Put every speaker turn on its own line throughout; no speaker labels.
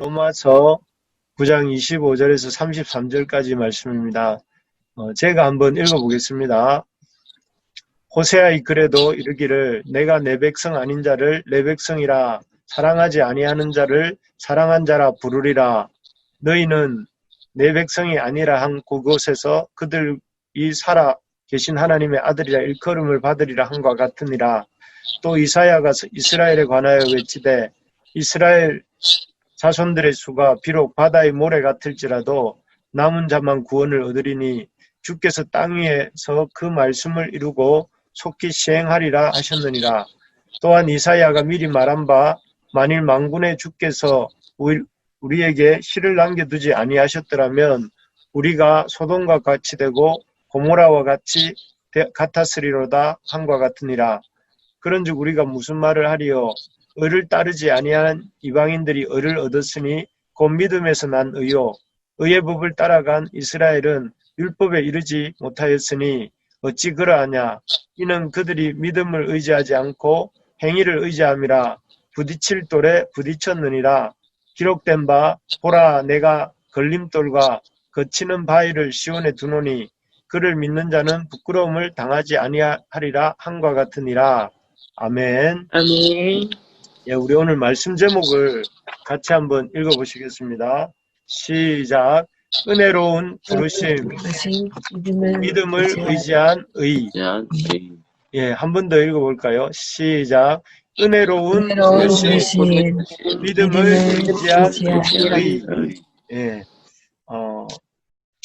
로마서 9장 25절에서 33절까지 말씀입니다. 제가 한번 읽어보겠습니다. 호세아의 글에도 이르기를 내가 내 백성 아닌 자를 내 백성이라 사랑하지 아니하는 자를 사랑한 자라 부르리라. 너희는 내 백성이 아니라 한 그곳에서 그들이 살아 계신 하나님의 아들이라 일컬음을 받으리라 한과 같으니라. 또 이사야가 이스라엘에 관하여 외치되 이스라엘 자손들의 수가 비록 바다의 모래 같을지라도 남은 자만 구원을 얻으리니 주께서 땅 위에서 그 말씀을 이루고 속히 시행하리라 하셨느니라. 또한 이사야가 미리 말한 바 만일 만군의 주께서 우리에게 실을 남겨두지 아니하셨더라면 우리가 소돔과 같이 되고 고모라와 같이 같았으리로다 한과 같으니라. 그런즉 우리가 무슨 말을 하리요? 의를 따르지 아니한 이방인들이 의를 얻었으니 곧 믿음에서 난 의요. 의의 법을 따라간 이스라엘은 율법에 이르지 못하였으니 어찌 그러하냐? 이는 그들이 믿음을 의지하지 않고 행위를 의지함이라. 부딪힐 돌에 부딪혔느니라. 기록된 바 보라 내가 걸림돌과 거치는 바위를 시온에 두노니 그를 믿는 자는 부끄러움을 당하지 아니하리라 한과 같으니라. 아멘.
아멘.
예, 우리 오늘 말씀 제목을 같이 한번 읽어보시겠습니다. 시작. 은혜로운 부르심, 믿음을 의지한 의. 예, 한 번 더 읽어볼까요? 시작. 은혜로운 부르심, 믿음을 의지한 의. 예,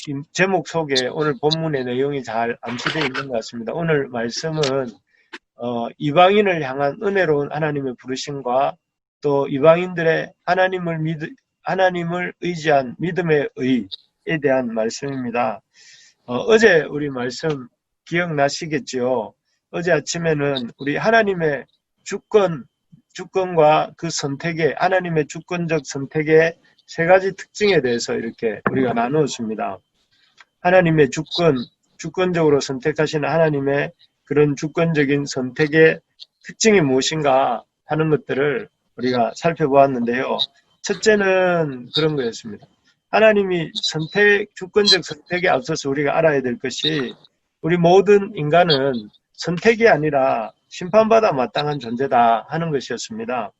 이 제목 속에 오늘 본문의 내용이 잘 암시되어 있는 것 같습니다. 오늘 말씀은 이방인을 향한 은혜로운 하나님의 부르심과 또 이방인들의 하나님을 의지한 믿음의 의에 대한 말씀입니다. 어제 우리 말씀 기억나시겠지요? 어제 아침에는 우리 하나님의 주권과 그 선택의 하나님의 주권적 선택의 세 가지 특징에 대해서 이렇게 우리가 나누었습니다. 하나님의 주권적으로 선택하시는 하나님의 그런 주권적인 선택의 특징이 무엇인가 하는 것들을 우리가 살펴보았는데요. 첫째는 그런 거였습니다. 하나님이 주권적 선택에 앞서서 우리가 알아야 될 것이 우리 모든 인간은 선택이 아니라 심판받아 마땅한 존재다 하는 것이었습니다.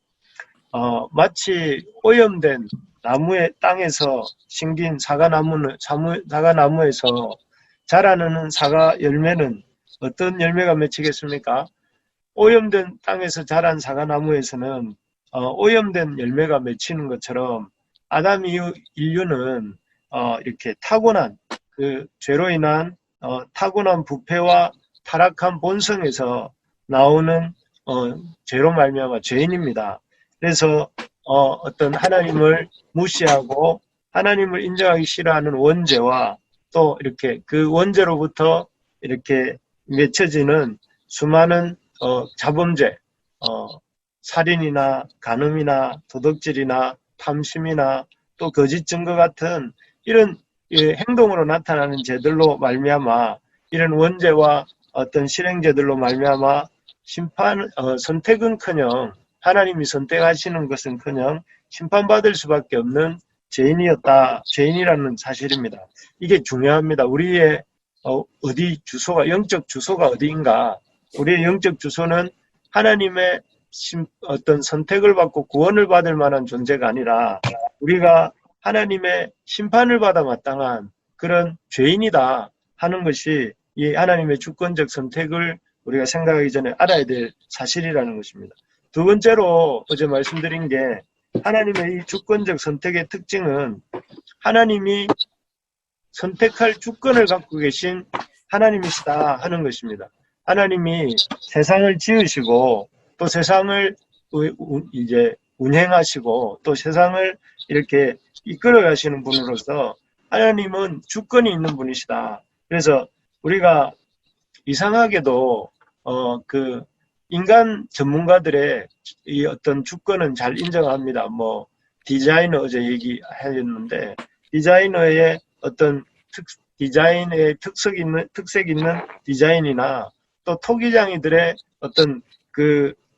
마치 오염된 나무의 땅에서 심긴 사과나무에서 자라나는 사과 열매는 어떤 열매가 맺히겠습니까? 오염된 땅에서 자란 사과나무에서는 오염된 열매가 맺히는 것처럼 아담 이후 인류는 이렇게 타고난 그 죄로 인한 타고난 부패와 타락한 본성에서 나오는 죄로 말미암아 죄인입니다. 그래서 어떤 하나님을 무시하고 하나님을 인정하기 싫어하는 원죄와 또 이렇게 그 원죄로부터 이렇게 맺혀지는 수많은 자범죄, 살인이나 간음이나 도둑질이나 탐심이나 또 거짓 증거 같은 이런 행동으로 나타나는 죄들로 말미암아 이런 원죄와 어떤 실행죄들로 말미암아 선택은커녕 하나님이 선택하시는 것은커녕 심판받을 수밖에 없는 죄인이라는 사실입니다. 이게 중요합니다. 우리의 영적 주소가 어디인가? 우리의 영적 주소는 하나님의 어떤 선택을 받고 구원을 받을 만한 존재가 아니라 우리가 하나님의 심판을 받아 마땅한 그런 죄인이다 하는 것이 이 하나님의 주권적 선택을 우리가 생각하기 전에 알아야 될 사실이라는 것입니다. 두 번째로 어제 말씀드린 게 하나님의 이 주권적 선택의 특징은 하나님이 선택할 주권을 갖고 계신 하나님이시다 하는 것입니다. 하나님이 세상을 지으시고 또 세상을 이제 운행하시고 또 세상을 이렇게 이끌어 가시는 분으로서 하나님은 주권이 있는 분이시다. 그래서 우리가 이상하게도 그 인간 전문가들의 이 어떤 주권은 잘 인정합니다. 디자이너 어제 얘기하였는데 디자이너의 어떤 디자인의 특색 있는 디자인이나 또 토기장이들의 어떤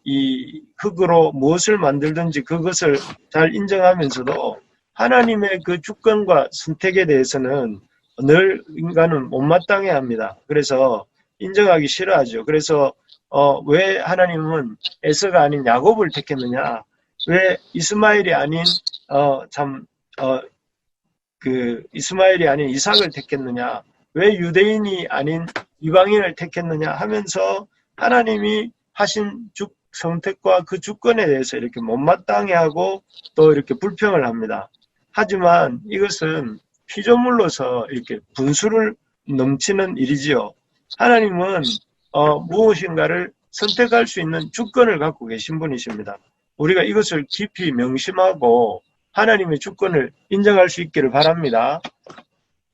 이 흙으로 무엇을 만들든지 그것을 잘 인정하면서도 하나님의 그 주권과 선택에 대해서는 늘 인간은 못마땅해 합니다. 그래서 인정하기 싫어하죠. 그래서 왜 하나님은 에서가 아닌 야곱을 택했느냐? 왜 이스마엘이 아닌 이스마엘이 아닌 이삭을 택했느냐? 왜 유대인이 아닌 이방인을 택했느냐 하면서 하나님이 하신 선택과 그 주권에 대해서 이렇게 못마땅해 하고 또 이렇게 불평을 합니다. 하지만 이것은 피조물로서 이렇게 분수를 넘치는 일이지요. 하나님은 무엇인가를 선택할 수 있는 주권을 갖고 계신 분이십니다. 우리가 이것을 깊이 명심하고 하나님의 주권을 인정할 수 있기를 바랍니다.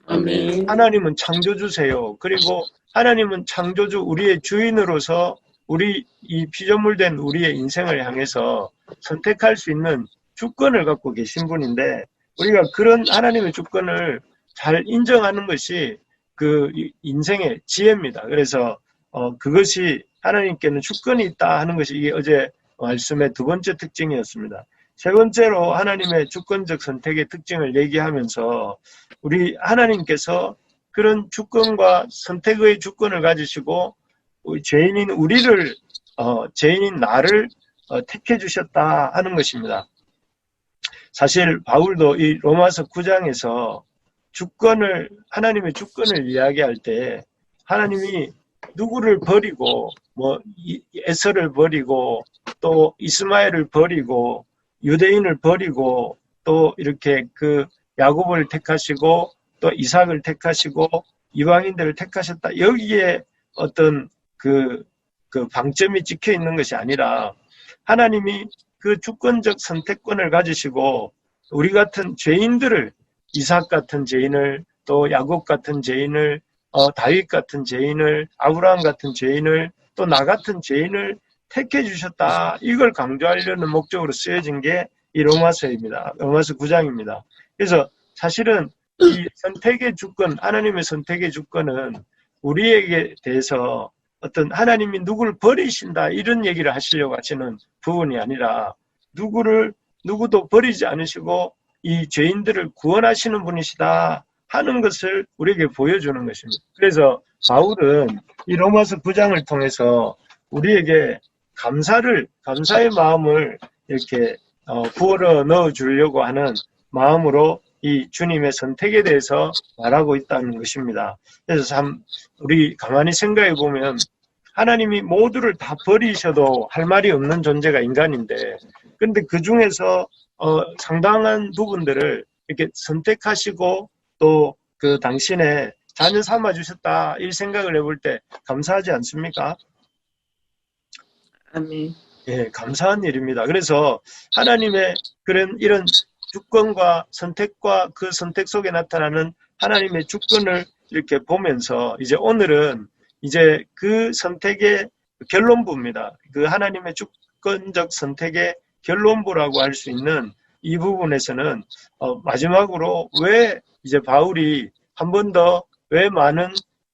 아멘.
하나님은 창조주세요. 그리고 하나님은 창조주 우리의 주인으로서 우리 이 피조물된 우리의 인생을 향해서 선택할 수 있는 주권을 갖고 계신 분인데 우리가 그런 하나님의 주권을 잘 인정하는 것이 그 인생의 지혜입니다. 그래서 그것이 하나님께는 주권이 있다 하는 것이 이게 어제 말씀의 두 번째 특징이었습니다. 세 번째로 하나님의 주권적 선택의 특징을 얘기하면서 우리 하나님께서 그런 주권과 선택의 주권을 가지시고 죄인인 우리를 죄인인 나를 택해 주셨다 하는 것입니다. 사실 바울도 이 로마서 9장에서 하나님의 주권을 이야기할 때 하나님이 누구를 버리고 에서를 버리고 또 이스마엘을 버리고 유대인을 버리고 또 이렇게 그 야곱을 택하시고 또 이삭을 택하시고 이방인들을 택하셨다. 여기에 어떤 그 방점이 찍혀 있는 것이 아니라 하나님이 그 주권적 선택권을 가지시고 우리 같은 죄인들을 이삭 같은 죄인을 또 야곱 같은 죄인을 다윗 같은 죄인을 아브라함 같은 죄인을 또 나 같은 죄인을 택해 주셨다. 이걸 강조하려는 목적으로 쓰여진 게 이 로마서입니다. 로마서 9장입니다. 그래서 사실은 이 선택의 주권, 하나님의 선택의 주권은 우리에게 대해서 어떤 하나님이 누구를 버리신다 이런 얘기를 하시려고 하시는 부분이 아니라 누구도 버리지 않으시고 이 죄인들을 구원하시는 분이시다 하는 것을 우리에게 보여주는 것입니다. 그래서 바울은 이 로마서 9장을 통해서 우리에게 감사의 마음을 이렇게 부어러 넣어주려고 하는 마음으로 이 주님의 선택에 대해서 말하고 있다는 것입니다. 그래서 참 우리 가만히 생각해 보면 하나님이 모두를 다 버리셔도 할 말이 없는 존재가 인간인데 그런데 그 중에서 상당한 부분들을 이렇게 선택하시고 또 그 당신의 자녀 삼아 주셨다 이 생각을 해볼 때 감사하지 않습니까?
아멘.
예, 감사한 일입니다. 그래서 하나님의 이런 주권과 선택과 그 선택 속에 나타나는 하나님의 주권을 이렇게 보면서 이제 오늘은 이제 그 선택의 결론부입니다. 그 하나님의 주권적 선택의 결론부라고 할 수 있는 이 부분에서는 마지막으로 왜 이제 바울이 한 번 더 왜 많은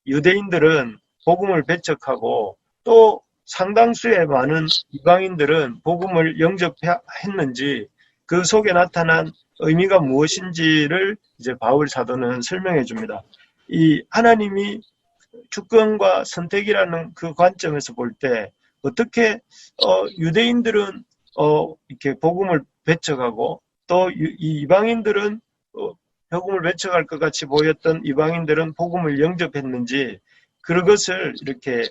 유대인들은 복음을 배척하고 또 상당수의 많은 이방인들은 복음을 영접했는지 그 속에 나타난 의미가 무엇인지를 이제 바울 사도는 설명해 줍니다. 이 하나님이 주권과 선택이라는 그 관점에서 볼 때 어떻게 유대인들은 이렇게 복음을 배척하고 또 이방인들은 복음을 배척할 것 같이 보였던 이방인들은 복음을 영접했는지 그것을 이렇게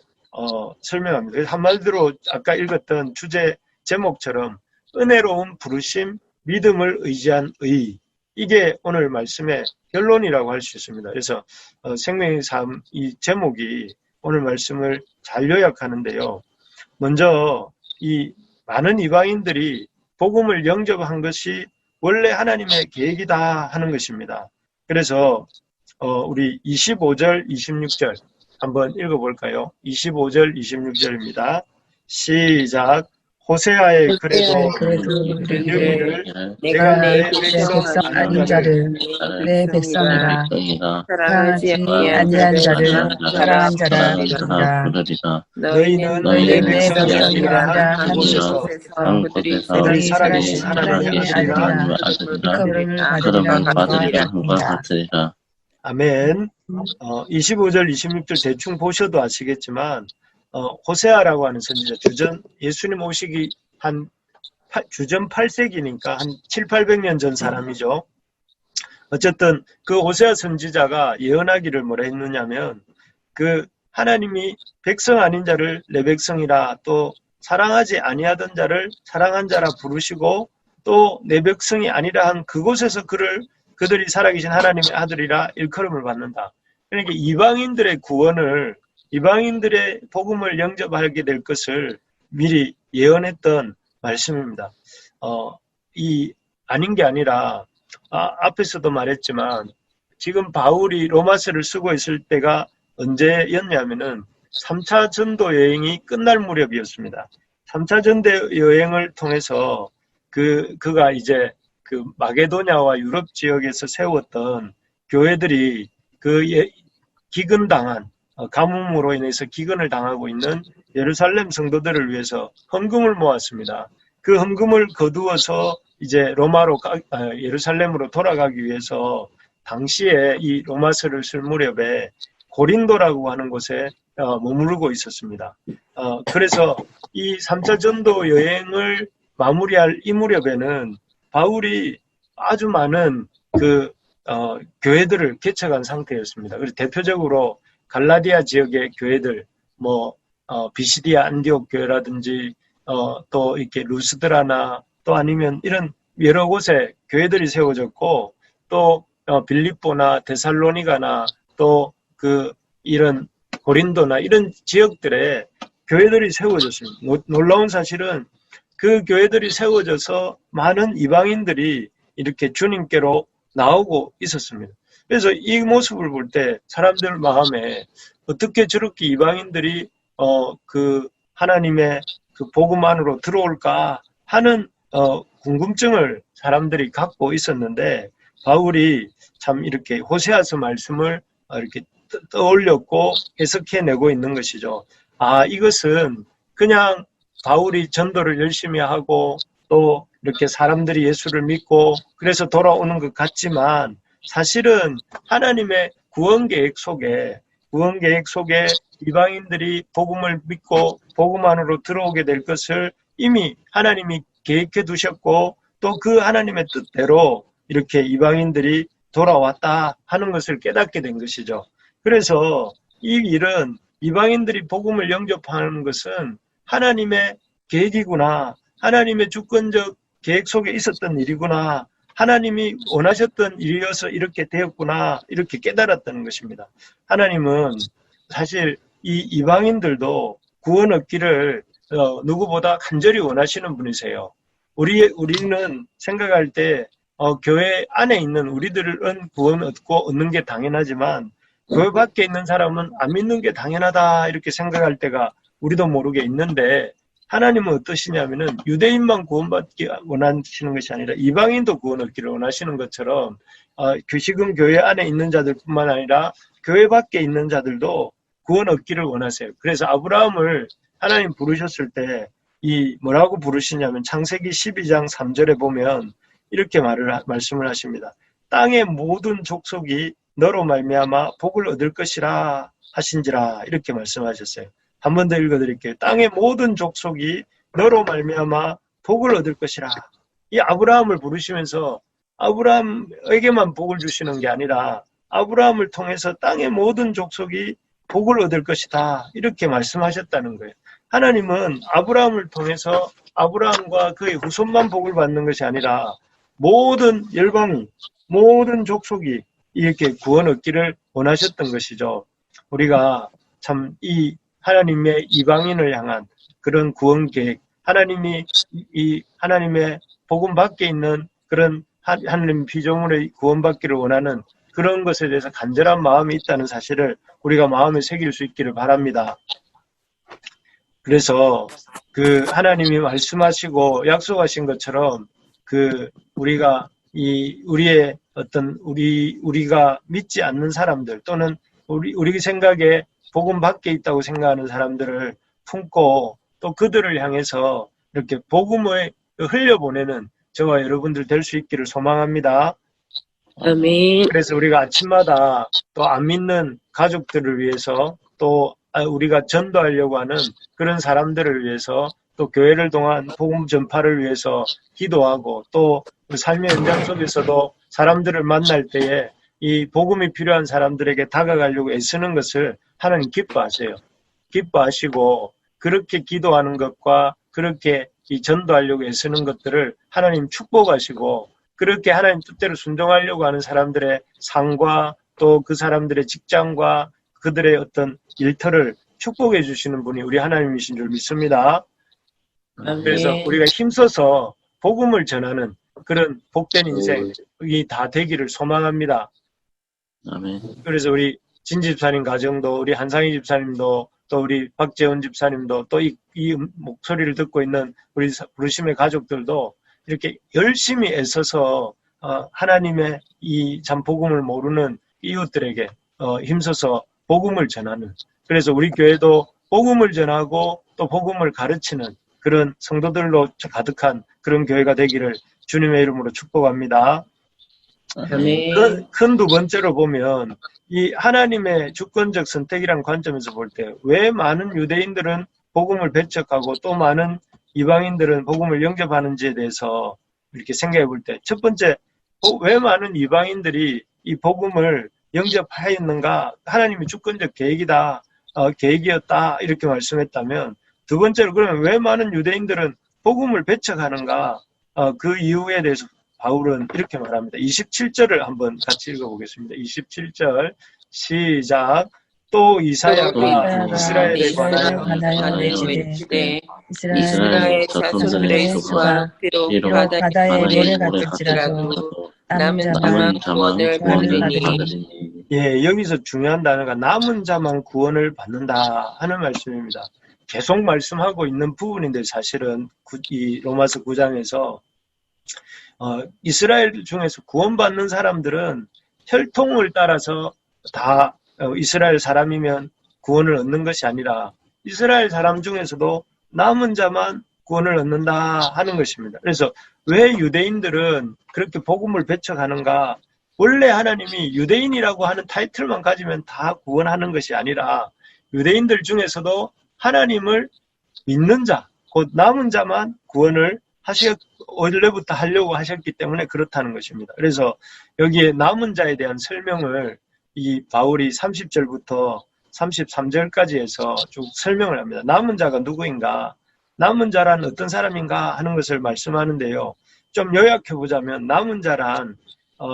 설명합니다. 그래서 한마디로 아까 읽었던 주제 제목처럼 은혜로운 부르심, 믿음을 의지한 의 이게 오늘 말씀의 결론이라고 할 수 있습니다. 그래서 생명의 삶 이 제목이 오늘 말씀을 잘 요약하는데요. 먼저 이 많은 이방인들이 복음을 영접한 것이 원래 하나님의 계획이다 하는 것입니다. 그래서 우리 25절, 26절 한번 읽어볼까요? 25절, 26절입니다. 시작. 호세아의 그래도
그래도
이르기를
내가 내
내
백성
백성
아닌 자를 내 백성이라 사랑하지 아니한 자를 사랑한 자라 부르리라.
너희는 내
너희는 내
백성이라
백성이라
한
한
곳에서
곳에서
그들이
그들이
살아계신
살아계신
하나님의
하나님의
아들이라
아들이라 일컬음을 받으리라 함과 같으니라.
아멘. 25절, 26절 대충 보셔도 아시겠지만 호세아라고 하는 선지자 예수님 오시기 주전 8세기니까 한 7, 800년 전 사람이죠. 어쨌든 그 호세아 선지자가 예언하기를 뭐라 했느냐면 그 하나님이 백성 아닌 자를 내 백성이라 또 사랑하지 아니하던 자를 사랑한 자라 부르시고 또 내 백성이 아니라 한 그곳에서 그들이 살아계신 하나님의 아들이라 일컬음을 받는다. 그러니까 이방인들의 복음을 영접하게 될 것을 미리 예언했던 말씀입니다. 이 아닌 게 아니라 앞에서도 말했지만 지금 바울이 로마서를 쓰고 있을 때가 언제였냐면은 3차 전도 여행이 끝날 무렵이었습니다. 3차 전도 여행을 통해서 그가 이제 그 마게도냐와 유럽 지역에서 세웠던 교회들이 기근당한 가뭄으로 인해서 기근을 당하고 있는 예루살렘 성도들을 위해서 헌금을 모았습니다. 그 헌금을 거두어서 이제 예루살렘으로 돌아가기 위해서 당시에 이 로마서를 쓸 무렵에 고린도라고 하는 곳에 머무르고 있었습니다. 그래서 이 3차 전도 여행을 마무리할 이 무렵에는 바울이 아주 많은 교회들을 개척한 상태였습니다. 그래서 대표적으로 갈라디아 지역의 교회들, 비시디아 안디옥 교회라든지, 또 이렇게 루스드라나 또 아니면 이런 여러 곳에 교회들이 세워졌고, 또 빌립보나 데살로니가나 또 이런 고린도나 이런 지역들에 교회들이 세워졌습니다. 놀라운 사실은 그 교회들이 세워져서 많은 이방인들이 이렇게 주님께로 나오고 있었습니다. 그래서 이 모습을 볼 때 사람들 마음에 어떻게 저렇게 이방인들이 하나님의 그 복음 안으로 들어올까 하는 궁금증을 사람들이 갖고 있었는데 바울이 참 이렇게 호세아서 말씀을 이렇게 떠올렸고 해석해내고 있는 것이죠. 이것은 그냥 바울이 전도를 열심히 하고 또 이렇게 사람들이 예수를 믿고 그래서 돌아오는 것 같지만 사실은 하나님의 구원 계획 속에 이방인들이 복음을 믿고 복음 안으로 들어오게 될 것을 이미 하나님이 계획해 두셨고 또 그 하나님의 뜻대로 이렇게 이방인들이 돌아왔다 하는 것을 깨닫게 된 것이죠. 그래서 이 일은 이방인들이 복음을 영접하는 것은 하나님의 계획이구나. 하나님의 주권적 계획 속에 있었던 일이구나. 하나님이 원하셨던 일이어서 이렇게 되었구나. 이렇게 깨달았다는 것입니다. 하나님은 사실 이 이방인들도 구원 얻기를 누구보다 간절히 원하시는 분이세요. 우리는 생각할 때 교회 안에 있는 우리들은 구원 얻는 게 당연하지만 교회 밖에 있는 사람은 안 믿는 게 당연하다 이렇게 생각할 때가 우리도 모르게 있는데 하나님은 어떠시냐면은 유대인만 구원받기 원하시는 것이 아니라 이방인도 구원 얻기를 원하시는 것처럼 지금 교회 안에 있는 자들뿐만 아니라 교회 밖에 있는 자들도 구원 얻기를 원하세요. 그래서 아브라함을 하나님 부르셨을 때 뭐라고 부르시냐면 창세기 12장 3절에 보면 이렇게 말씀을 하십니다. 땅의 모든 족속이 너로 말미암아 복을 얻을 것이라 하신지라 이렇게 말씀하셨어요. 한 번 더 읽어드릴게요. 땅의 모든 족속이 너로 말미암아 복을 얻을 것이라. 이 아브라함을 부르시면서 아브라함에게만 복을 주시는 게 아니라 아브라함을 통해서 땅의 모든 족속이 복을 얻을 것이다. 이렇게 말씀하셨다는 거예요. 하나님은 아브라함을 통해서 아브라함과 그의 후손만 복을 받는 것이 아니라 모든 열방이, 모든 족속이 이렇게 구원 얻기를 원하셨던 것이죠. 우리가 참 이 하나님의 이방인을 향한 그런 구원 계획, 하나님이 이 하나님의 복음 밖에 있는 그런 하나님 피조물의 구원받기를 원하는 그런 것에 대해서 간절한 마음이 있다는 사실을 우리가 마음에 새길 수 있기를 바랍니다. 그래서 그 하나님이 말씀하시고 약속하신 것처럼 그 우리가 우리의 어떤 우리가 믿지 않는 사람들 또는 우리 생각에 복음 밖에 있다고 생각하는 사람들을 품고 또 그들을 향해서 이렇게 복음을 흘려보내는 저와 여러분들 될 수 있기를 소망합니다.
아멘.
그래서 우리가 아침마다 또 안 믿는 가족들을 위해서 또 우리가 전도하려고 하는 그런 사람들을 위해서 또 교회를 통한 복음 전파를 위해서 기도하고 또 삶의 현장 속에서도 사람들을 만날 때에 이 복음이 필요한 사람들에게 다가가려고 애쓰는 것을 하나님 기뻐하세요. 기뻐하시고 그렇게 기도하는 것과 그렇게 이 전도하려고 애쓰는 것들을 하나님 축복하시고 그렇게 하나님 뜻대로 순종하려고 하는 사람들의 삶과 또 그 사람들의 직장과 그들의 어떤 일터를 축복해 주시는 분이 우리 하나님이신 줄 믿습니다. 그래서 우리가 힘써서 복음을 전하는 그런 복된 인생이 다 되기를 소망합니다. 그래서 우리 진 집사님 가정도 우리 한상희 집사님도 또 우리 박재훈 집사님도 또 이 목소리를 듣고 있는 우리 부르심의 가족들도 이렇게 열심히 애써서 하나님의 이 참 복음을 모르는 이웃들에게 힘써서 복음을 전하는 그래서 우리 교회도 복음을 전하고 또 복음을 가르치는 그런 성도들로 가득한 그런 교회가 되기를 주님의 이름으로 축복합니다. 큰 두 번째로 보면 이 하나님의 주권적 선택이라는 관점에서 볼 때 왜 많은 유대인들은 복음을 배척하고 또 많은 이방인들은 복음을 영접하는지에 대해서 이렇게 생각해 볼 때 첫 번째 왜 많은 이방인들이 이 복음을 영접하였는가 하나님의 주권적 계획이었다 이렇게 말씀했다면 두 번째로 그러면 왜 많은 유대인들은 복음을 배척하는가 그 이유에 대해서 바울은 이렇게 말합니다. 27절을 한번 같이 읽어보겠습니다. 27절 시작. 또 이사야가 이스라엘에 관하여
외치되 이스라엘 자손들의 수가 비록 바다의 모래 같을지라도 남은 자만 구원을 받으리니.
예, 여기서 중요한 단어가 남은 자만 구원을 받는다 하는 말씀입니다. 계속 말씀하고 있는 부분인데 사실은 이 로마서 9장에서 이스라엘 중에서 구원받는 사람들은 혈통을 따라서 다 이스라엘 사람이면 구원을 얻는 것이 아니라 이스라엘 사람 중에서도 남은 자만 구원을 얻는다 하는 것입니다. 그래서 왜 유대인들은 그렇게 복음을 배척하는가? 원래 하나님이 유대인이라고 하는 타이틀만 가지면 다 구원하는 것이 아니라 유대인들 중에서도 하나님을 믿는 자, 곧 남은 자만 구원을 원래부터 하려고 하셨기 때문에 그렇다는 것입니다. 그래서 여기에 남은 자에 대한 설명을 이 바울이 30절부터 33절까지 해서 쭉 설명을 합니다. 남은 자가 누구인가? 남은 자란 어떤 사람인가 하는 것을 말씀하는데요. 좀 요약해보자면 남은 자란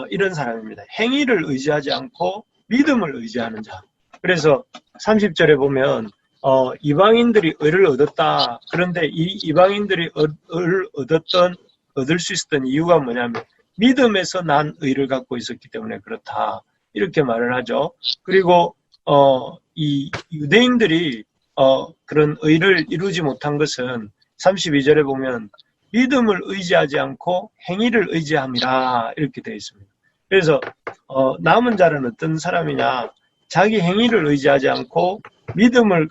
이런 사람입니다. 행위를 의지하지 않고 믿음을 의지하는 자. 그래서 30절에 보면 이방인들이 의를 얻었다. 그런데 이 이방인들이 의를 얻을 수 있었던 이유가 뭐냐면 믿음에서 난 의를 갖고 있었기 때문에 그렇다. 이렇게 말을 하죠. 그리고 이 유대인들이 그런 의를 이루지 못한 것은 32절에 보면 믿음을 의지하지 않고 행위를 의지함이라 이렇게 되어 있습니다. 그래서 남은 자는 어떤 사람이냐? 자기 행위를 의지하지 않고 믿음을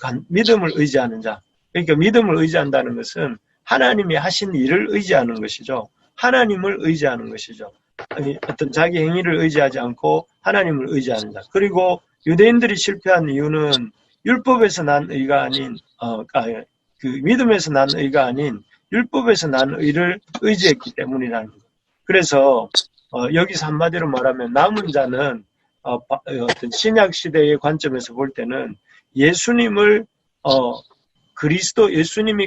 의지하는 자. 그러니까 믿음을 의지한다는 것은 하나님이 하신 일을 의지하는 것이죠. 하나님을 의지하는 것이죠. 어떤 자기 행위를 의지하지 않고 하나님을 의지하는 자. 그리고 유대인들이 실패한 이유는 율법에서 난 의가 아닌 그 믿음에서 난 의가 아닌 율법에서 난 의를 의지했기 때문이라는 것. 그래서 여기서 한마디로 말하면 남은 자는 어떤 신약 시대의 관점에서 볼 때는 예수님이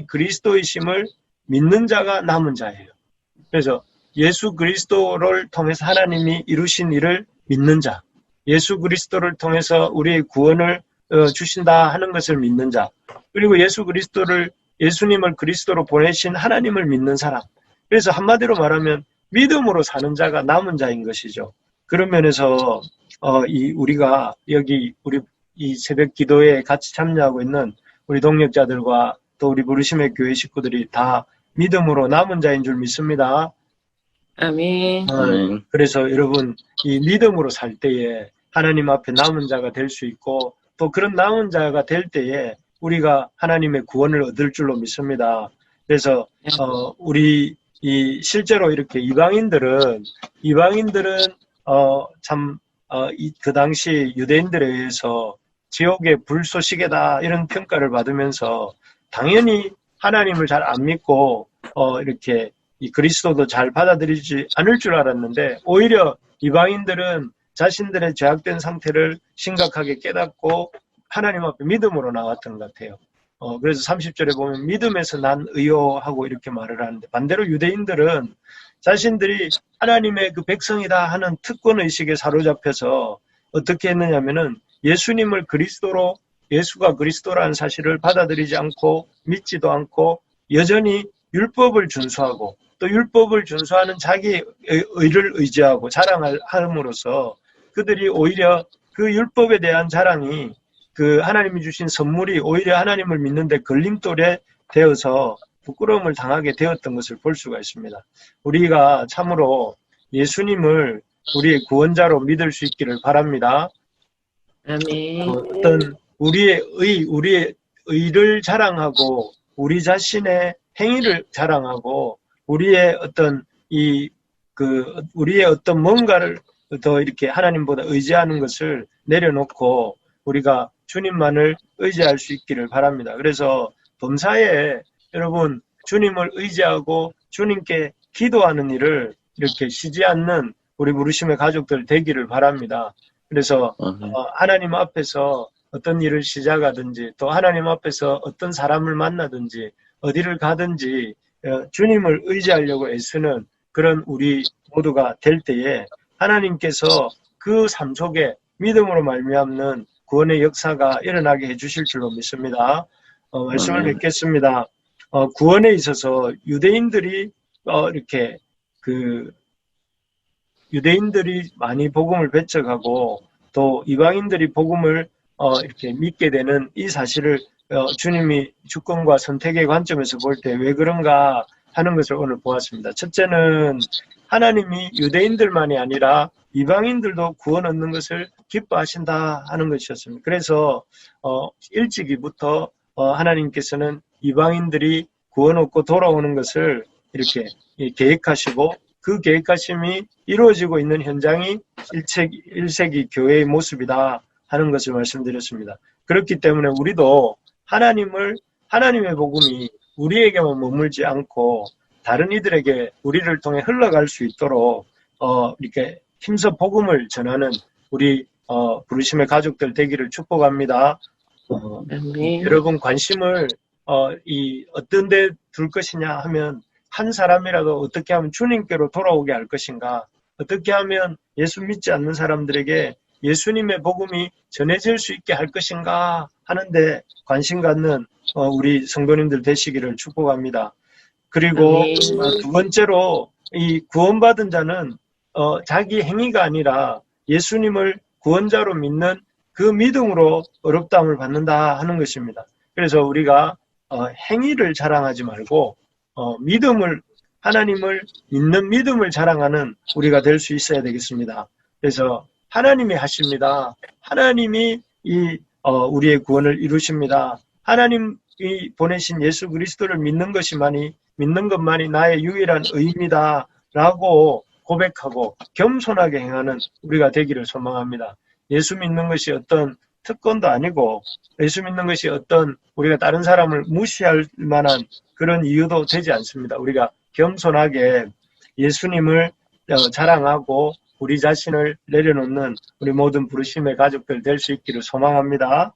그리스도이심을 믿는 자가 남은 자예요. 그래서 예수 그리스도를 통해서 하나님이 이루신 일을 믿는 자, 예수 그리스도를 통해서 우리의 구원을 주신다 하는 것을 믿는 자, 그리고 예수님을 그리스도로 보내신 하나님을 믿는 사람. 그래서 한마디로 말하면 믿음으로 사는 자가 남은 자인 것이죠. 그런 면에서 우리가 여기 우리 이 새벽 기도에 같이 참여하고 있는 우리 동역자들과 또 우리 부르심의 교회 식구들이 다 믿음으로 남은 자인 줄 믿습니다.
아멘.
그래서 여러분, 이 믿음으로 살 때에 하나님 앞에 남은 자가 될 수 있고, 또 그런 남은 자가 될 때에 우리가 하나님의 구원을 얻을 줄로 믿습니다. 그래서 우리 실제로 이렇게 이방인들은 그 당시 유대인들에 의해서 지옥의 불쏘시개다 이런 평가를 받으면서 당연히 하나님을 잘 안 믿고 이렇게 이 그리스도도 잘 받아들이지 않을 줄 알았는데, 오히려 이방인들은 자신들의 죄악된 상태를 심각하게 깨닫고 하나님 앞에 믿음으로 나왔던 것 같아요. 그래서 30절에 보면 믿음에서 난 의요하고 이렇게 말을 하는데, 반대로 유대인들은 자신들이 하나님의 그 백성이다 하는 특권의식에 사로잡혀서 어떻게 했느냐면은 예수님을 예수가 그리스도라는 사실을 받아들이지 않고 믿지도 않고 여전히 율법을 준수하고 또 율법을 준수하는 자기 의를 의지하고 자랑을 함으로써 그들이 오히려 그 율법에 대한 자랑이 그 하나님이 주신 선물이 오히려 하나님을 믿는데 걸림돌에 되어서 부끄러움을 당하게 되었던 것을 볼 수가 있습니다. 우리가 참으로 예수님을 우리의 구원자로 믿을 수 있기를 바랍니다.
아멘.
어떤 우리의 의를 자랑하고 우리 자신의 행위를 자랑하고 우리의 어떤 뭔가를 더 이렇게 하나님보다 의지하는 것을 내려놓고 우리가 주님만을 의지할 수 있기를 바랍니다. 그래서 범사에 여러분 주님을 의지하고 주님께 기도하는 일을 이렇게 쉬지 않는 우리 부르심의 가족들 되기를 바랍니다. 그래서 하나님 앞에서 어떤 일을 시작하든지 또 하나님 앞에서 어떤 사람을 만나든지 어디를 가든지 주님을 의지하려고 애쓰는 그런 우리 모두가 될 때에 하나님께서 그 삶 속에 믿음으로 말미암는 구원의 역사가 일어나게 해주실 줄로 믿습니다. 말씀을 맺겠습니다. 구원에 있어서 유대인들이 유대인들이 많이 복음을 배척하고 또 이방인들이 복음을 이렇게 믿게 되는 이 사실을 주님이 주권과 선택의 관점에서 볼 때 왜 그런가 하는 것을 오늘 보았습니다. 첫째는 하나님이 유대인들만이 아니라 이방인들도 구원 얻는 것을 기뻐하신다 하는 것이었습니다. 그래서 일찍이부터 하나님께서는 이방인들이 구원 얻고 돌아오는 것을 이렇게 계획하시고 그 계획하심이 이루어지고 있는 현장이 1세기 교회의 모습이다 하는 것을 말씀드렸습니다. 그렇기 때문에 우리도 하나님의 복음이 우리에게만 머물지 않고 다른 이들에게 우리를 통해 흘러갈 수 있도록 이렇게 힘써 복음을 전하는 우리 부르심의 가족들 되기를 축복합니다. 여러분 관심을 어떤 데 둘 것이냐 하면 한 사람이라도 어떻게 하면 주님께로 돌아오게 할 것인가, 어떻게 하면 예수 믿지 않는 사람들에게 예수님의 복음이 전해질 수 있게 할 것인가 하는데 관심 갖는 우리 성도님들 되시기를 축복합니다. 그리고 두 번째로 이 구원받은 자는 자기 행위가 아니라 예수님을 구원자로 믿는 그 믿음으로 어렵다함을 받는다 하는 것입니다. 그래서 우리가 행위를 자랑하지 말고 하나님을 믿는 믿음을 자랑하는 우리가 될 수 있어야 되겠습니다. 그래서 하나님이 하십니다. 하나님이 우리의 구원을 이루십니다. 하나님이 보내신 예수 그리스도를 믿는 것만이 나의 유일한 의입니다. 라고 고백하고 겸손하게 행하는 우리가 되기를 소망합니다. 예수 믿는 것이 어떤 특권도 아니고 예수 믿는 것이 어떤 우리가 다른 사람을 무시할 만한 그런 이유도 되지 않습니다. 우리가 겸손하게 예수님을 자랑하고 우리 자신을 내려놓는 우리 모든 부르심의 가족들 될 수 있기를 소망합니다.